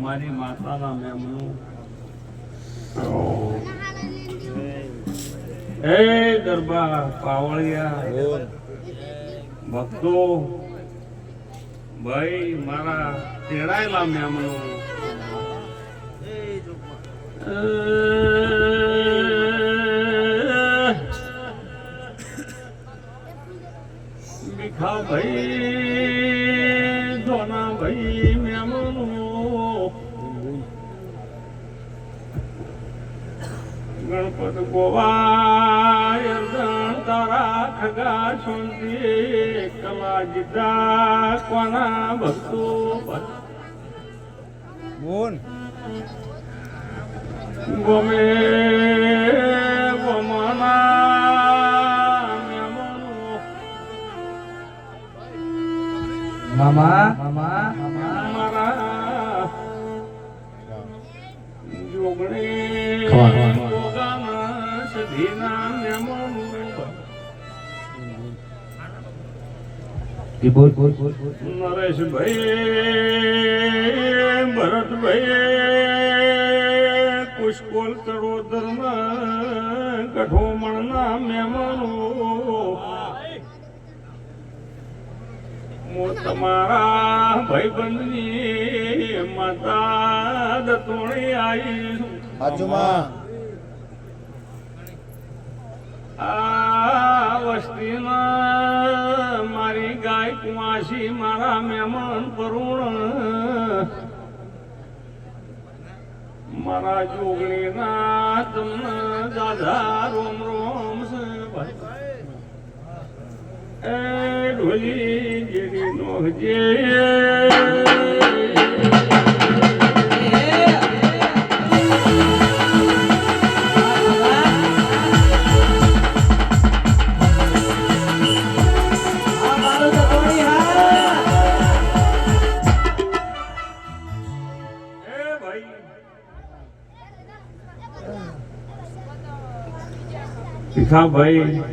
મારી માતાના મેમનું હે ગરબા પાવળિયા ભક્તો ભાઈ મારા તેડાયેલા મેમનું ભીખા ભાઈ ધોના ભાઈ મેમનું ગણપત ગોવાય તારા ખગા સુંદી કલા જીતા કોના ભક્તો બોન ગોમે ગોમના મામા મારા જોગણી નરેશભાઈ ભરતભાઈ પુષ્કોલ ચરોદર ગઠોમણ ના મહેમાનો તમારા ભાઈબંધની માતા દતોણી આવી આ વસ્તીના મારી ગાય કુમાસી મારા મહેમાન પરુણ મારા જોગણીના તમને દાદા રોમ રોમ છે એ ઢોલી જેડી નો જે ભાઈ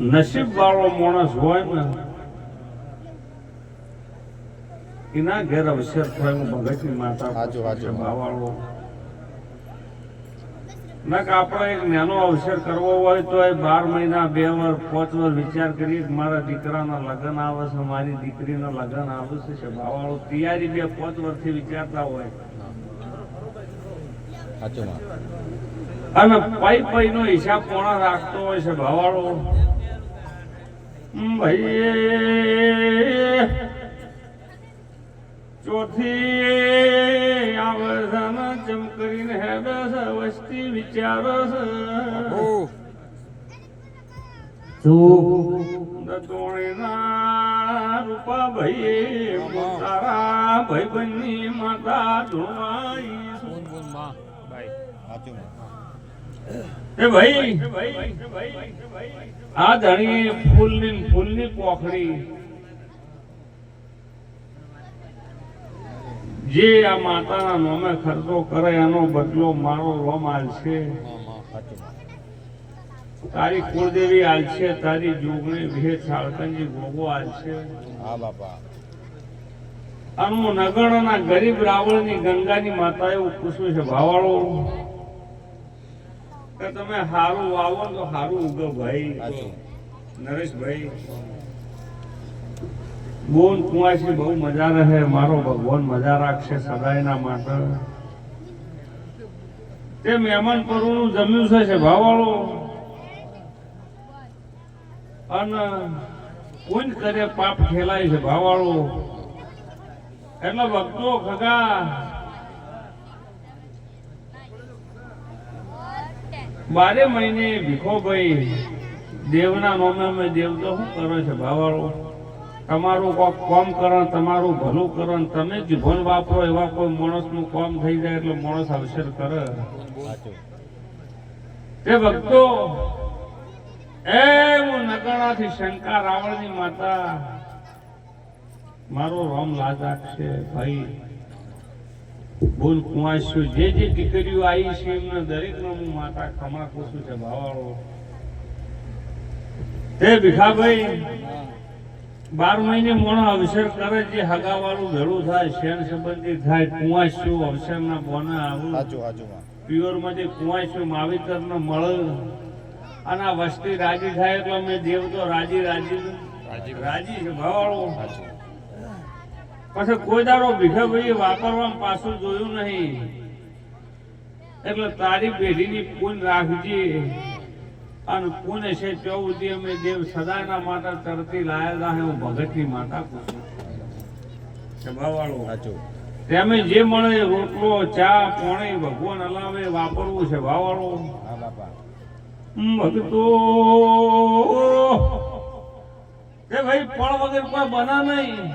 નસીબ વાળો માણસ હોય ને એના ઘેર અવસર થાય ભગતની માતા વાળો ના કે આપણે એક નાનો અવસર કરવો હોય તો 12 મહિના 2 વર્ષ 5 વર્ષ વિચાર કરીએ કે મારા દીકરાના લગ્ન આવે છે મારી દીકરીના લગ્ન આવે છે સભાવાળો તૈયારી 2-5 વર્ષથી વિચારતા હોય અને પાઈ નો હિસાબ કોણા રાખતો હોય છે ભાવાળો ભાઈ ચોથી આવે છે ને જમ કરીને હેડે છે વસ્તી વિચારે છે દોણીના રૂપા ભાઈ તારા ભાઈબંધની માતા ધોવાઈ એ ભાઈ આ ધણી ફૂલની પોખડી જે આ માતાના નામે ખર્ચો કરે એનો બદલો મારો રોમ આલશે. તારી કુળદેવી આલશે, તારી જોગણી વિહે સાળકનજી ગોગો આલશે. હા બાપા. અને હું નગરના ગરીબ રાવળની ગંગાની માતા એવું પૂછું છે ભાવાળો કે તમે હારું વાવો તો હારું ઉગો ભાઈ. નરેશભાઈ બોન કુંવાસી બહુ મજા રહે, મારો ભગવાન મજા રાખશે સદાયના માટે. તે મહેમાન પરુનું જમ્યું છે ભાવાળો અને કોઈ કરે પાપ ખેલાય છે ભાવાળો. એટલે ભક્તો ખગા બારે મહિને ભીખોભાઈ દેવના નામે અમે દેવ તો શું કરો છે ભાવાળો? તમારું કોક કામ કરો, તમારું ભલું કરો, તમે જીભન વાપરો એવા કોઈ માણસનું કામ થઈ જાય એટલે માણસ અવસર કરે. તે ભક્તો એ હું નગરણાથી શંકા રાવણની માતા મારો રામ લાજ રાખશે ભાઈ. બોલ કુંવાસ્યું જે દીકરીઓ આવી છે એમને દરેકનો હું માતા ખમા પૂછું છે ભાવાળો. તે ભીખાભાઈ 12 મહિને મોણો અવસર કરે, જે હગાવાળું ભેળું થાય, શેન સંબંધી થાય, કુંવાસ્યું અવસરના બોને આવું પ્યોર માંથી કુંવાસ્યું માવિતર ને મળે અને આ વસ્તી રાજી થાય એટલે અમે દેવ તો રાજી છે ભાવાળો. પછી કોઈ દાડો ભીખાભાઈ વાપરવામાં પાછું જોયું નહીં. એટલે તારી પેઢીની પૂન રાખજે અને પૂને છે 14 અમે દેવ સદાના માતા તરતી લાયેલા હે. હું ભગતની માતા પૂછું ભાવાળો. તેમે જે મળે રોટલો ચા પાણી ભગવાન અલાવે વાપરવું છે ભાવાળો. ભક્તો તે ભાઈ ફળ વગર કોઈ બના નહીં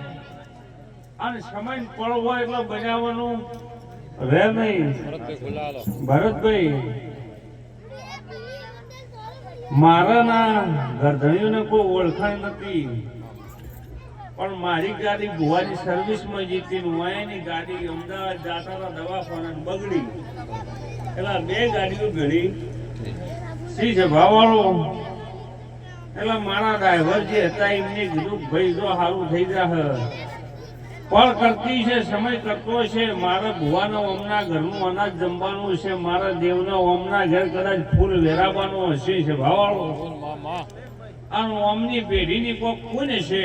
અને સમય પળ હોય એટલે બનાવવાનું રહે નહીં. ભરતભાઈ મારાના ગરધણીઓને કોઈ ઓળખાણ નથી, પણ મારી ગાડી ગોવાની સર્વિસમાં જીતી, એની ગાડી અમદાવાદ જાતા દવાખાને બગડી એટલે 2 ગાડીઓ ઘડી સી છે ભાવાળો. એટલે મારા ડ્રાઈવર જે હતા એમને કીધું ભાઈ જો સારું થઈ જશે, પણ કરતી છે, સમય કરતો છે. મારા ભુવાના ઓમના ઘરનું અનાજ જમવાનું છે, મારા દેવના ઓમના ઘર કદાચ ફૂલ વેરાવાનું હશે છે ભાવાળો. અને ઓમની પેઢીની કોઈ કોને છે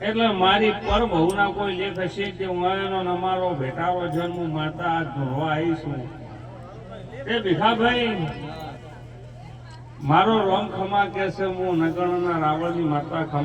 એટલે મારી પર બહુના કોઈ લેખ હશે કે હું એનો અમારો ભેટારો જન્મ માતા આ ધોવા આવીશું. તે ભીખાભાઈ મારો રોમ ખમા કે છે, હું નગરના રાવણની માતા ખમા